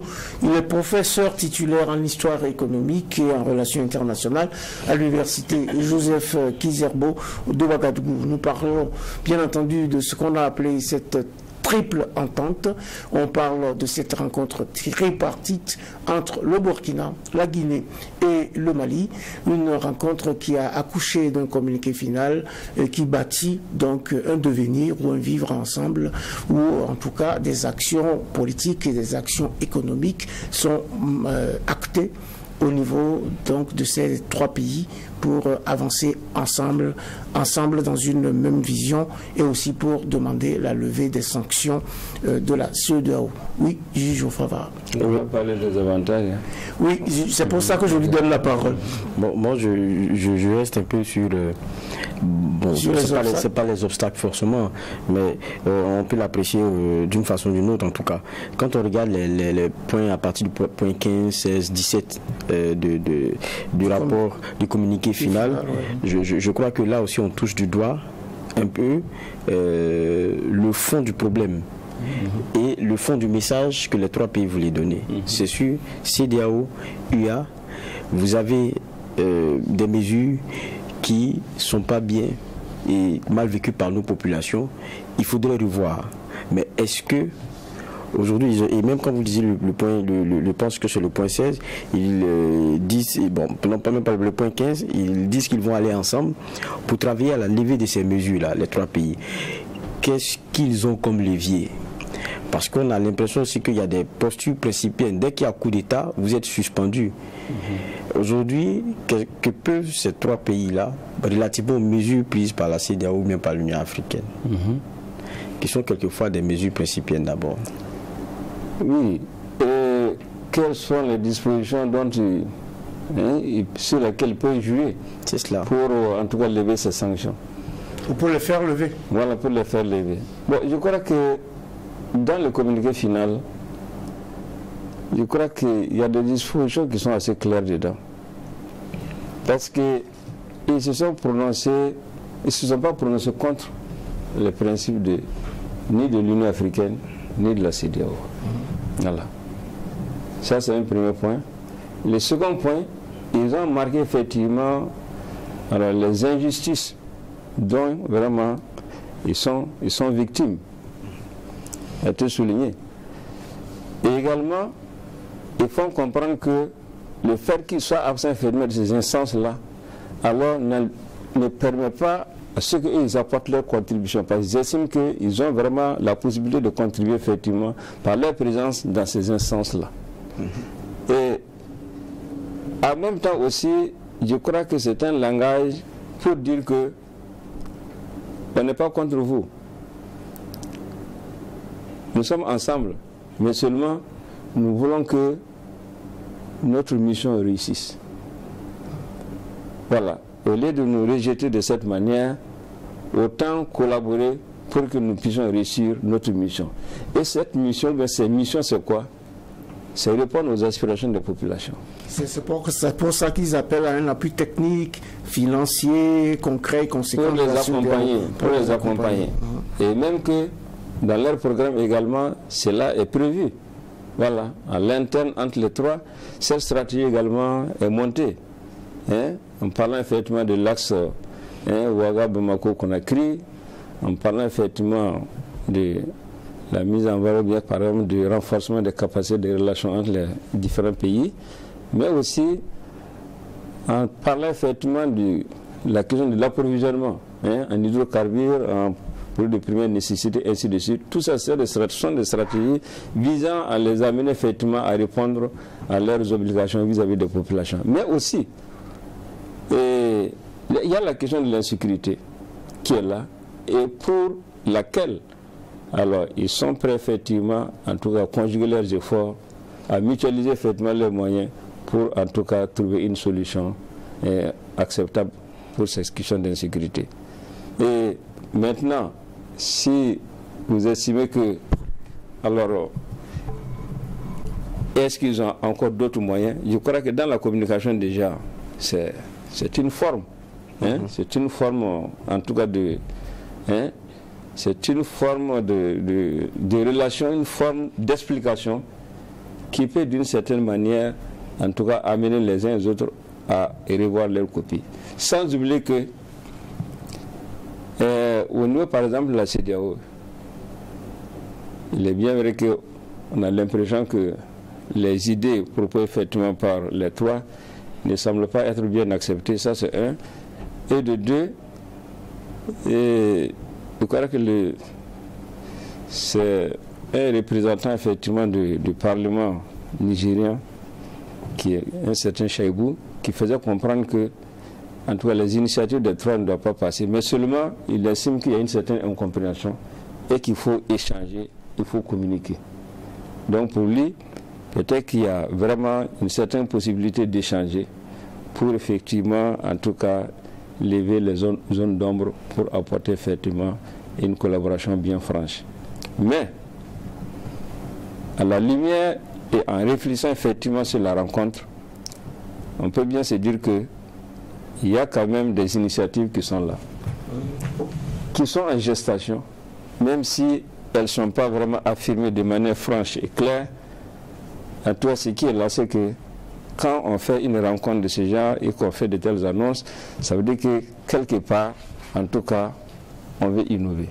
Il est professeur titulaire en histoire économique et en relations internationales à l'université Joseph Kizerbo de Ouagadougou. Nous parlons bien entendu de ce qu'on a appelé cette triple entente. On parle de cette rencontre tripartite entre le Burkina, la Guinée et le Mali. Une rencontre qui a accouché d'un communiqué final qui bâtit donc un devenir ou un vivre ensemble, où en tout cas des actions politiques et des actions économiques sont actées au niveau donc de ces trois pays pour avancer ensemble dans une même vision et aussi pour demander la levée des sanctions de la CEDEAO. Oui, juge Geoffroy Vara. On va parler des avantages. Oui, c'est pour ça que je lui donne la parole. Bon, moi, je reste un peu sur... bon, c'est pas les obstacles forcément, mais on peut l'apprécier d'une façon ou d'une autre en tout cas. Quand on regarde les points à partir du point 15, 16, 17 du rapport, du communiqué final, je crois que là aussi on touche du doigt un peu le fond du problème et le fond du message que les trois pays voulaient donner. C'est sûr, CEDEAO, UA, vous avez des mesures qui ne sont pas bien et mal vécues par nos populations. Il faudrait revoir. Mais est-ce que aujourd'hui, et même quand vous disiez le point, je pense que c'est le point 16, ils disent, bon, non pas même pas le point 15, ils disent qu'ils vont aller ensemble pour travailler à la levée de ces mesures-là, les trois pays. Qu'est-ce qu'ils ont comme levier? Parce qu'on a l'impression aussi qu'il y a des postures principielles. Dès qu'il y a coup d'État, vous êtes suspendu. Aujourd'hui, que peuvent ces trois pays-là, relativement aux mesures prises par la CEDEAO ou bien par l'Union africaine, qui sont quelquefois des mesures principielles d'abord? Oui. Et quelles sont les dispositions dont sur lesquelles ils peuvent jouer? C'est cela. Pour en tout cas lever ces sanctions. Ou pour les faire lever. Voilà, pour les faire lever. Bon, je crois que dans le communiqué final, je crois qu'il y a des dispositions qui sont assez claires dedans. Parce qu'ils se sont prononcés, ils ne se sont pas prononcés contre les principes ni de l'Union africaine, ni de la CEDEAO. Voilà. Ça, c'est un premier point. Le second point, ils ont marqué effectivement les injustices dont vraiment ils sont victimes. A été souligné. Et également, ils font comprendre que le fait qu'ils soient absents de ces instances-là, alors ne permet pas à ceux qu'ils apportent leur contribution, parce qu'ils estiment qu'ils ont vraiment la possibilité de contribuer effectivement par leur présence dans ces instances-là. Et en même temps aussi, je crois que c'est un langage pour dire que on n'est pas contre vous. Nous sommes ensemble, mais seulement nous voulons que notre mission réussisse. Voilà. Au lieu de nous rejeter de cette manière, autant collaborer pour que nous puissions réussir notre mission. Et cette mission, ces missions, c'est quoi? C'est répondre aux aspirations des populations. C'est pour ça qu'ils appellent à un appui technique, financier, concret, conséquent. Pour les accompagner. Et même que dans leur programme également, cela est prévu. Voilà, à l'interne entre les trois, cette stratégie également est montée. En parlant effectivement de l'axe Ouaga-Bamako-Conakry, en parlant effectivement de la mise en valeur, bien par exemple, du renforcement des capacités de relations entre les différents pays, mais aussi en parlant effectivement de la question de l'approvisionnement en hydrocarbures, en produits de première nécessité, ainsi de suite. Tout ça, sont des stratégies visant à les amener effectivement à répondre à leurs obligations vis-à-vis des populations. Mais aussi, il y a la question de l'insécurité qui est là et pour laquelle alors ils sont prêts effectivement, en tout cas, à conjuguer leurs efforts, à mutualiser effectivement leurs moyens pour en tout cas trouver une solution acceptable pour cette question d'insécurité. Et maintenant, si vous estimez que, alors, est-ce qu'ils ont encore d'autres moyens? Je crois que dans la communication déjà, c'est une forme. C'est une forme, en tout cas, c'est une forme de relation, une forme d'explication qui peut d'une certaine manière, en tout cas, amener les uns et les autres à revoir leur copie. Sans oublier que, au niveau, par exemple, de la CEDEAO, il est bien vrai qu'on a l'impression que les idées proposées effectivement par les trois ne semblent pas être bien acceptées. Ça, c'est un. Et de deux, je crois que c'est un représentant effectivement du Parlement nigérien, qui est un certain Chaïbou, qui faisait comprendre que, en tout cas, les initiatives des trois ne doivent pas passer, mais seulement il estime qu'il y a une certaine incompréhension et qu'il faut échanger, il faut communiquer. Donc pour lui, peut-être qu'il y a vraiment une certaine possibilité d'échanger pour effectivement, en tout cas, lever les zones d'ombre pour apporter effectivement une collaboration bien franche. Mais, à la lumière et en réfléchissant effectivement sur la rencontre, on peut bien se dire que il y a quand même des initiatives qui sont là, qui sont en gestation, même si elles ne sont pas vraiment affirmées de manière franche et claire. En tout cas, ce qui est là, c'est que quand on fait une rencontre de ce genre et qu'on fait de telles annonces, ça veut dire que quelque part, en tout cas, on veut innover.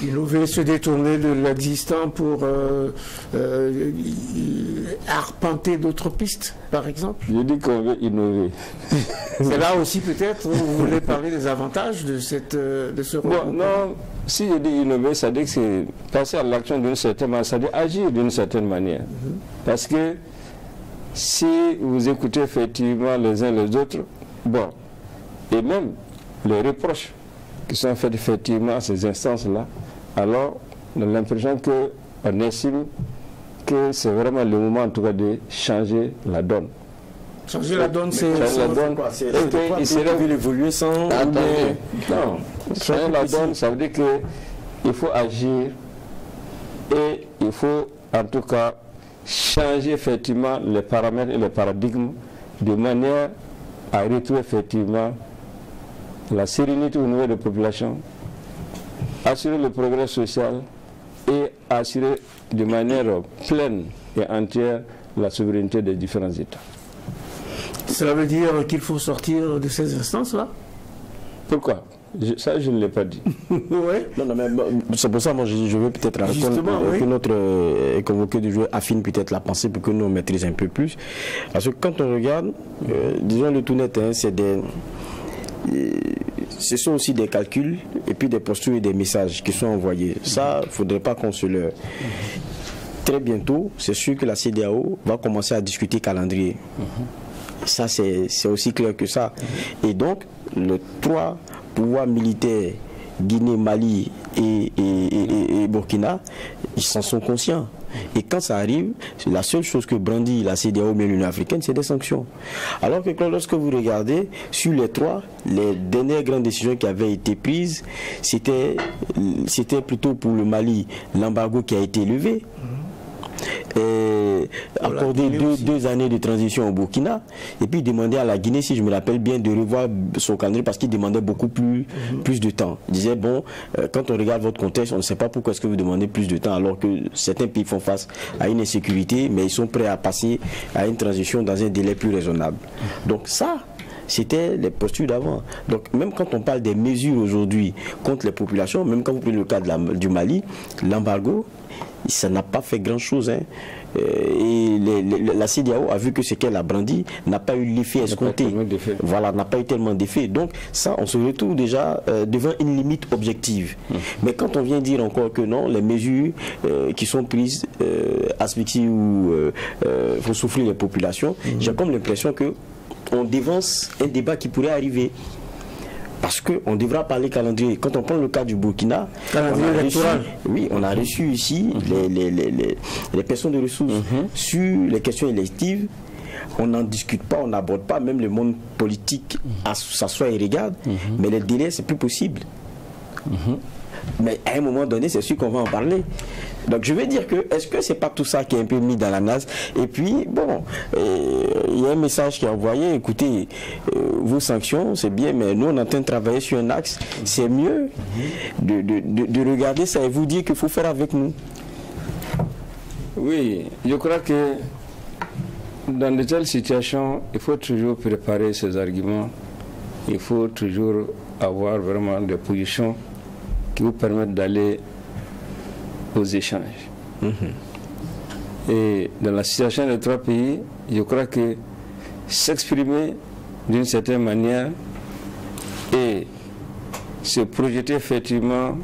Innover, se détourner de l'existant pour arpenter d'autres pistes, par exemple. Je dis qu'on veut innover. C'est là aussi peut-être où vous voulez parler des avantages de ce regroupement. Non, si je dis innover, ça veut dire que c'est passer à l'action d'une certaine manière, ça veut dire agir d'une certaine manière. Parce que si vous écoutez effectivement les uns les autres, bon, et même les reproches qui sont faits effectivement à ces instances-là, alors on a l'impression qu'on estime que c'est vraiment le moment en tout cas de changer la donne. Changer la donne, c'est quoi? Il serait vu l'évoluer sans... Attendez. Non, changer la donne, ça veut dire qu'il faut agir et il faut en tout cas changer effectivement les paramètres et les paradigmes de manière à retrouver effectivement la sérénité au niveau des populations, assurer le progrès social et assurer de manière pleine et entière la souveraineté des différents États. Cela veut dire qu'il faut sortir de ces instances-là? Pourquoi? Ça, je ne l'ai pas dit. Ouais. Non, mais c'est pour ça, moi, je veux peut-être que notre convoqué du joueur affine peut-être la pensée pour que nous on maîtrise un peu plus. Parce que quand on regarde, disons le tout net, ce sont aussi des calculs et puis des postures et des messages qui sont envoyés. Ça, il ne faudrait pas qu'on se leurre. Très bientôt, c'est sûr que la CEDEAO va commencer à discuter calendrier. Ça, c'est aussi clair que ça. Et donc, les trois pouvoirs militaires, Guinée, Mali et Burkina, ils s'en sont conscients. Et quand ça arrive, la seule chose que brandit la CEDEAO, mais l'Union africaine, c'est des sanctions. Alors que lorsque vous regardez, sur les trois, les dernières grandes décisions qui avaient été prises, c'était plutôt pour le Mali, l'embargo qui a été levé. Accorder deux années de transition au Burkina et puis demander à la Guinée, si je me rappelle bien, de revoir son calendrier parce qu'il demandait beaucoup plus de temps. Il disait, bon, quand on regarde votre contexte, on ne sait pas pourquoi est-ce que vous demandez plus de temps alors que certains pays font face à une insécurité, mais ils sont prêts à passer à une transition dans un délai plus raisonnable. Donc ça, c'était les postures d'avant. Donc même quand on parle des mesures aujourd'hui contre les populations, même quand vous prenez le cas du Mali, l'embargo, ça n'a pas fait grand-chose. Hein. Et la CEDEAO a vu que ce qu'elle a brandi n'a pas eu l'effet escompté. Voilà, n'a pas eu tellement d'effet. Donc ça, on se retrouve déjà devant une limite objective. Mais quand on vient dire encore que non, les mesures qui sont prises asphyxient ou font souffrir les populations, j'ai comme l'impression que on dévance un débat qui pourrait arriver. Parce qu'on devra parler calendrier. Quand on prend le cas du Burkina, on a reçu ici les personnes de ressources sur les questions électives. On n'en discute pas, on n'aborde pas, même le monde politique s'assoit et regarde, mais les délais, c'est plus possible. Mais à un moment donné, c'est sûr qu'on va en parler. Donc je vais dire que, est-ce que c'est pas tout ça qui est un peu mis dans la nasse? Et puis, bon, il y a un message qui est envoyé, écoutez, vos sanctions, c'est bien, mais nous on est en train de travailler sur un axe, c'est mieux de regarder ça et vous dire qu'il faut faire avec nous. Oui, je crois que dans de telles situations, il faut toujours préparer ses arguments, il faut toujours avoir vraiment des positions qui vous permettent d'aller aux échanges. Et dans la situation des trois pays, je crois que s'exprimer d'une certaine manière et se projeter effectivement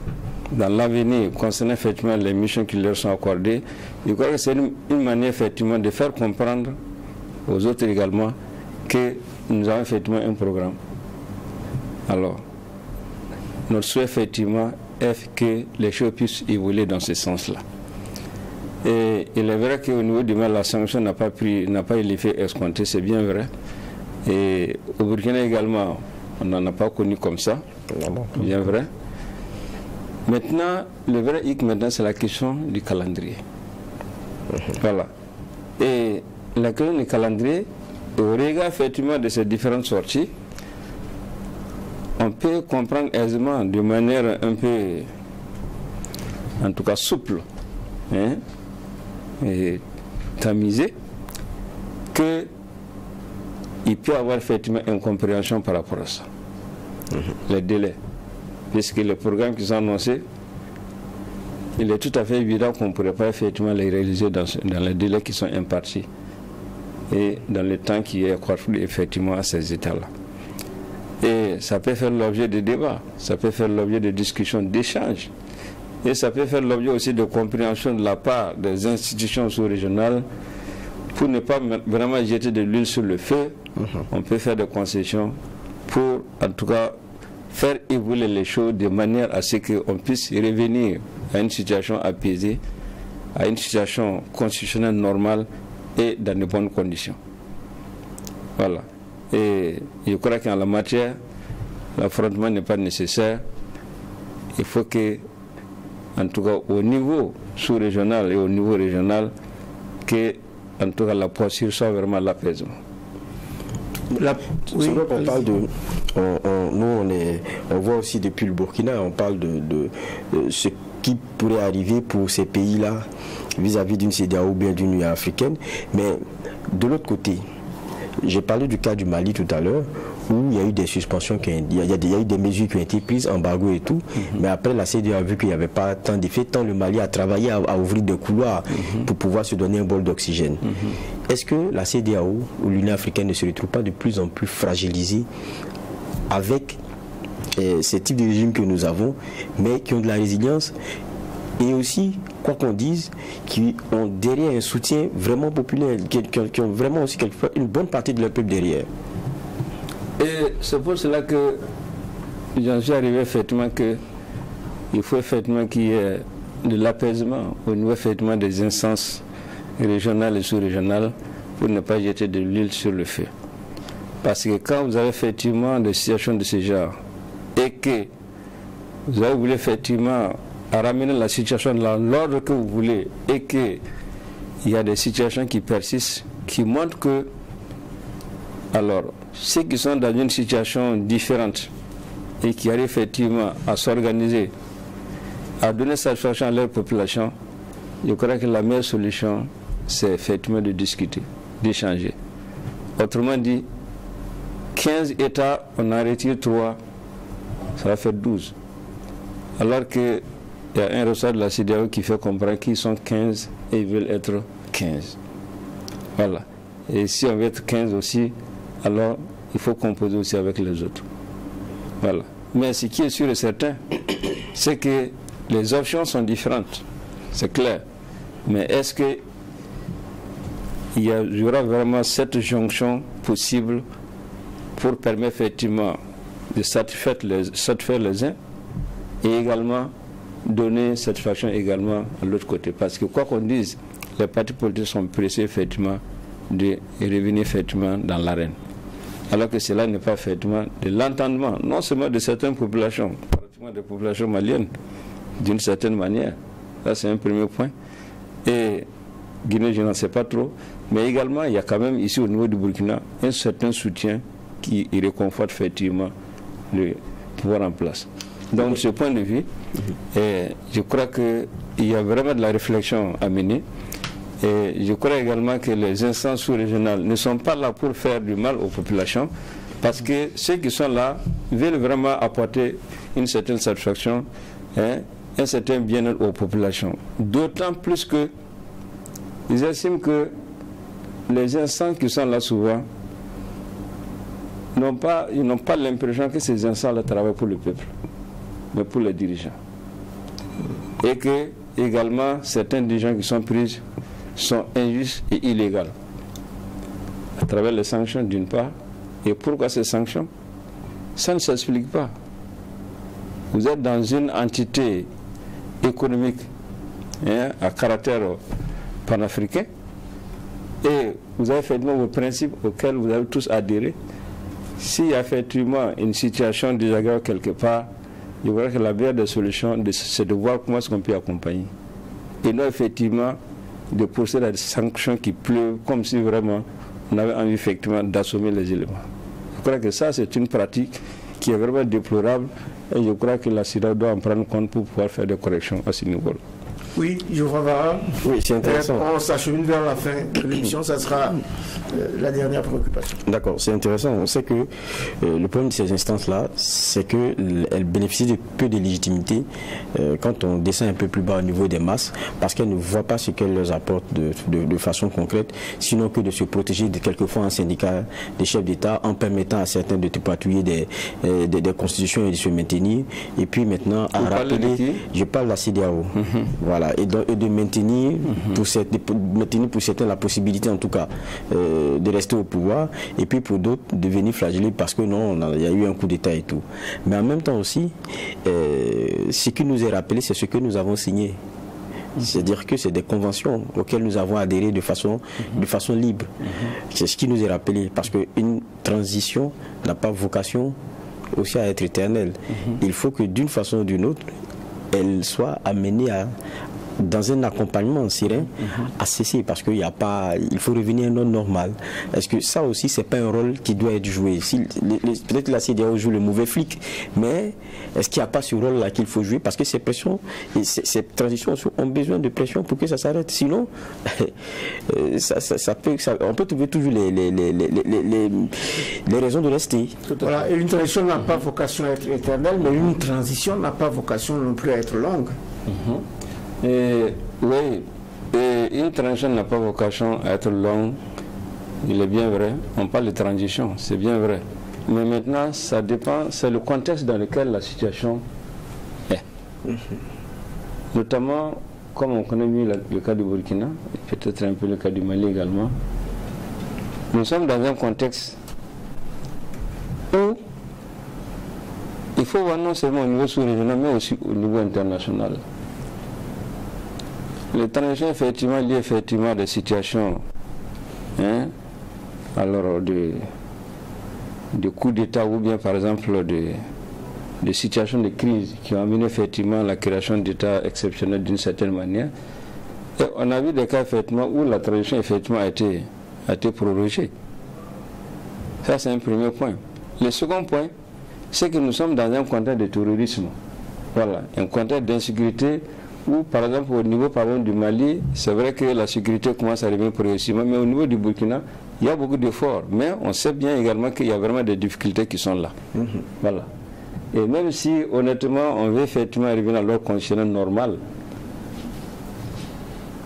dans l'avenir concernant effectivement les missions qui leur sont accordées, je crois que c'est une manière effectivement de faire comprendre aux autres également que nous avons effectivement un programme. Alors, notre souhait effectivement est que les choses puissent évoluer dans ce sens-là. Et il est vrai qu'au niveau du Mali, la sanction n'a pas eu l'effet escompté, c'est bien vrai. Et au Burkina également, on n'en a pas connu comme ça, bien vrai. Maintenant, le vrai hic maintenant, c'est la question du calendrier. Voilà. Et la question du calendrier, au regard effectivement de ces différentes sorties, on peut comprendre aisément, de manière un peu, en tout cas souple, hein, et tamisée, qu'il peut y avoir effectivement une compréhension par rapport à ça. Les délais. Puisque les programmes qui sont annoncés, il est tout à fait évident qu'on ne pourrait pas effectivement les réaliser dans les délais qui sont impartis et dans le temps qui est accordé effectivement à ces états-là. Et ça peut faire l'objet de débats, ça peut faire l'objet de discussions, d'échanges. Et ça peut faire l'objet aussi de compréhension de la part des institutions sous-régionales pour ne pas vraiment jeter de l'huile sur le feu. On peut faire des concessions pour, en tout cas, faire évoluer les choses de manière à ce qu'on puisse revenir à une situation apaisée, à une situation constitutionnelle normale et dans de bonnes conditions. Voilà. Et je crois qu'en la matière, l'affrontement n'est pas nécessaire. Il faut que, en tout cas au niveau sous-régional et au niveau régional, que, en tout cas, la posture soit vraiment l'apaisement. Oui, on parle de, on voit aussi depuis le Burkina, on parle de ce qui pourrait arriver pour ces pays-là vis-à-vis d'une CEDEAO ou bien d'une Union africaine. Mais de l'autre côté, j'ai parlé du cas du Mali tout à l'heure, où il y a eu des suspensions, il y a eu des mesures qui ont été prises, embargo et tout, mais après la CEDEAO a vu qu'il n'y avait pas tant d'effet, tant le Mali a travaillé à ouvrir des couloirs pour pouvoir se donner un bol d'oxygène. Est-ce que la CEDEAO ou l'Union africaine ne se retrouve pas de plus en plus fragilisée avec ces types de régimes que nous avons, mais qui ont de la résilience et aussi, quoi qu'on dise, qui ont derrière un soutien vraiment populaire, qui ont vraiment aussi quelquefois une bonne partie de leur peuple derrière? Et c'est pour cela que j'en suis arrivé effectivement qu'il faut effectivement qu'il y ait de l'apaisement au niveau effectivement des instances régionales et sous-régionales pour ne pas jeter de l'huile sur le feu. Parce que quand vous avez effectivement des situations de ce genre et que vous avez voulu effectivement ramener la situation dans l'ordre que vous voulez et qu'il y a des situations qui persistent, qui montrent que alors ceux qui sont dans une situation différente et qui arrivent effectivement à s'organiser, à donner satisfaction à leur population, je crois que la meilleure solution, c'est effectivement de discuter, d'échanger. Autrement dit, 15 États, on a retiré 3, ça va faire 12. Alors qu'il y a un ressort de la CEDEAO qui fait comprendre qu'ils sont 15 et ils veulent être 15. Voilà. Et si on veut être 15 aussi, alors il faut composer aussi avec les autres. Voilà. Mais ce qui est sûr et certain, c'est que les options sont différentes. C'est clair. Mais est-ce qu'il y aura vraiment cette jonction possible pour permettre effectivement de satisfaire les uns et également donner satisfaction également à l'autre côté? Parce que quoi qu'on dise, les partis politiques sont pressés effectivement de revenir effectivement dans l'arène. Alors que cela n'est pas effectivement de l'entendement, non seulement de certaines populations, pratiquement des populations maliennes, d'une certaine manière. Ça, c'est un premier point. Et Guinée, je n'en sais pas trop. Mais également, il y a quand même ici au niveau du Burkina un certain soutien qui réconforte effectivement le pouvoir en place. Donc, de ce point de vue, je crois qu'il y a vraiment de la réflexion à mener. Et je crois également que les instances sous-régionales ne sont pas là pour faire du mal aux populations, parce que ceux qui sont là veulent vraiment apporter une certaine satisfaction, un certain bien-être aux populations. D'autant plus que ils estiment que les instances qui sont là souvent n'ont pas l'impression que ces instances-là travaillent pour le peuple, mais pour les dirigeants. Et que également certains dirigeants qui sont pris sont injustes et illégales à travers les sanctions d'une part. Et pourquoi ces sanctions? Ça ne s'explique pas. Vous êtes dans une entité économique à caractère panafricain et vous avez effectivement vos principes auxquels vous avez tous adhéré. S'il y a effectivement une situation désagréable quelque part, je crois que la meilleure des solutions, c'est de voir comment est-ce qu'on peut accompagner. Et non effectivement de procéder à des sanctions qui pleuvent comme si vraiment on avait envie effectivement d'assommer les éléments. Je crois que ça, c'est une pratique qui est vraiment déplorable et je crois que la CEDEAO doit en prendre compte pour pouvoir faire des corrections à ce niveau-là. Oui, Geoffroy Vara. Oui, c'est intéressant. On s'achemine vers la fin de l'émission, ça sera la dernière préoccupation. D'accord, c'est intéressant. On sait que le problème de ces instances-là, c'est qu'elles bénéficient de peu de légitimité quand on descend un peu plus bas au niveau des masses, parce qu'elles ne voient pas ce qu'elles leur apportent de façon concrète, sinon que de se protéger de quelquefois un syndicat des chefs d'État en permettant à certains de patrouiller des constitutions et de se maintenir. Et puis maintenant, à rappeler, je parle de la CEDEAO. Voilà. Et de maintenir, pour certains la possibilité en tout cas de rester au pouvoir, et puis pour d'autres de venir flageller parce que non, il y a eu un coup d'État et tout. Mais en même temps aussi, ce qui nous est rappelé, c'est ce que nous avons signé. C'est-à-dire que c'est des conventions auxquelles nous avons adhéré de façon libre. C'est ce qui nous est rappelé, parce qu'une transition n'a pas vocation aussi à être éternelle. Il faut que d'une façon ou d'une autre, elle soit amenée dans un accompagnement serein à cesser, parce qu'il il faut revenir à un ordre normal. Est-ce que ça aussi, c'est pas un rôle qui doit être joué? Peut-être que la CEDEAO joue le mauvais flic, mais est-ce qu'il n'y a pas ce rôle-là qu'il faut jouer? Parce que ces pressions, ces transitions ont besoin de pression pour que ça s'arrête. Sinon, on peut trouver toujours les raisons de rester. Voilà, et une transition n'a pas vocation à être éternelle, mais une transition n'a pas vocation non plus à être longue. Oui, et une transition n'a pas vocation à être longue, il est bien vrai. On parle de transition, c'est bien vrai. Mais maintenant, ça dépend, c'est le contexte dans lequel la situation est. Notamment, comme on connaît mieux le cas du Burkina, et peut-être un peu le cas du Mali également, nous sommes dans un contexte où il faut voir non seulement au niveau sous-régional, mais aussi au niveau international. Les transitions effectivement liées effectivement à des situations alors de coups d'État ou bien par exemple de situations de crise qui ont amené effectivement à la création d'États exceptionnels d'une certaine manière. Et on a vu des cas effectivement où la transition effectivement a été prorogée. Ça c'est un premier point. Le second point, c'est que nous sommes dans un contexte de terrorisme. Voilà, un contexte d'insécurité où, par exemple, au niveau du Mali, c'est vrai que la sécurité commence à revenir progressivement, mais au niveau du Burkina, il y a beaucoup d'efforts, mais on sait bien également qu'il y a vraiment des difficultés qui sont là. Voilà. Et même si, honnêtement, on veut effectivement arriver à l'ordre constitutionnel normal,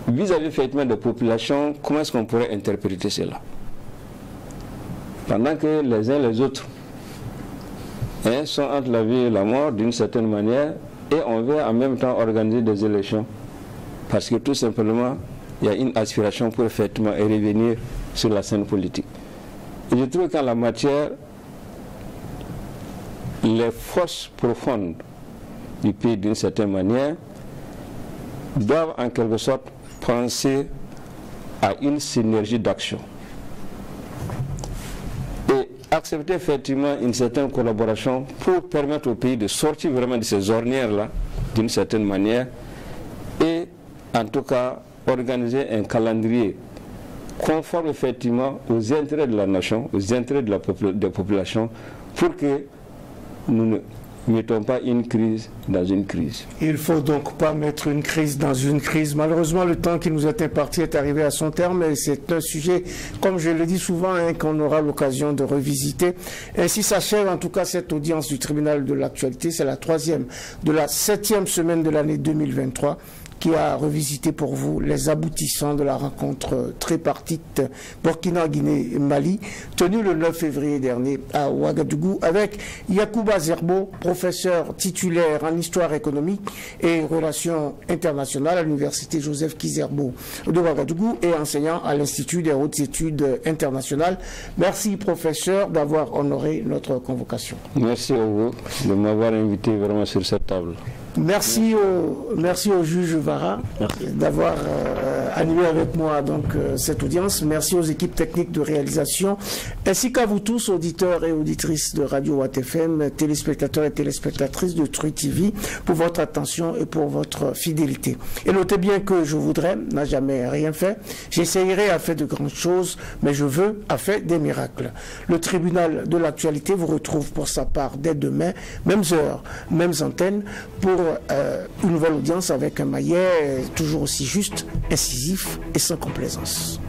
vis-à-vis effectivement des populations, comment est-ce qu'on pourrait interpréter cela? Pendant que les uns et les autres sont entre la vie et la mort d'une certaine manière, et on veut en même temps organiser des élections, parce que tout simplement, il y a une aspiration pour effectivement revenir sur la scène politique. Et je trouve qu'en la matière, les forces profondes du pays, d'une certaine manière, doivent en quelque sorte penser à une synergie d'action. Et accepter effectivement une certaine collaboration pour permettre au pays de sortir vraiment de ces ornières-là, d'une certaine manière, et en tout cas organiser un calendrier conforme effectivement aux intérêts de la nation, aux intérêts de des populations, pour que nous ne mettons pas une crise dans une crise. Il ne faut donc pas mettre une crise dans une crise. Malheureusement, le temps qui nous est imparti est arrivé à son terme et c'est un sujet, comme je le dis souvent, qu'on aura l'occasion de revisiter. Ainsi s'achève en tout cas cette audience du tribunal de l'actualité. C'est la 3e de la 7e semaine de l'année 2023. Qui a revisité pour vous les aboutissants de la rencontre tripartite Burkina-Guinée-Mali, tenue le 9 février dernier à Ouagadougou, avec Yacouba Zerbo, professeur titulaire en histoire économique et relations internationales à l'université Joseph Kizerbo de Ouagadougou et enseignant à l'Institut des hautes études internationales. Merci, professeur, d'avoir honoré notre convocation. Merci à vous de m'avoir invité vraiment sur cette table. Merci au juge Vara d'avoir animé avec moi donc cette audience. Merci aux équipes techniques de réalisation, ainsi qu'à vous tous, auditeurs et auditrices de Radio Watt FM, téléspectateurs et téléspectatrices de Truy TV, pour votre attention et pour votre fidélité. Et notez bien que Je voudrais n'a jamais rien fait. J'essayerai à faire de grandes choses, mais je veux à faire des miracles. Le tribunal de l'actualité vous retrouve pour sa part dès demain, mêmes heures, mêmes antennes, pour une nouvelle audience avec un maillet toujours aussi juste, incisif et sans complaisance.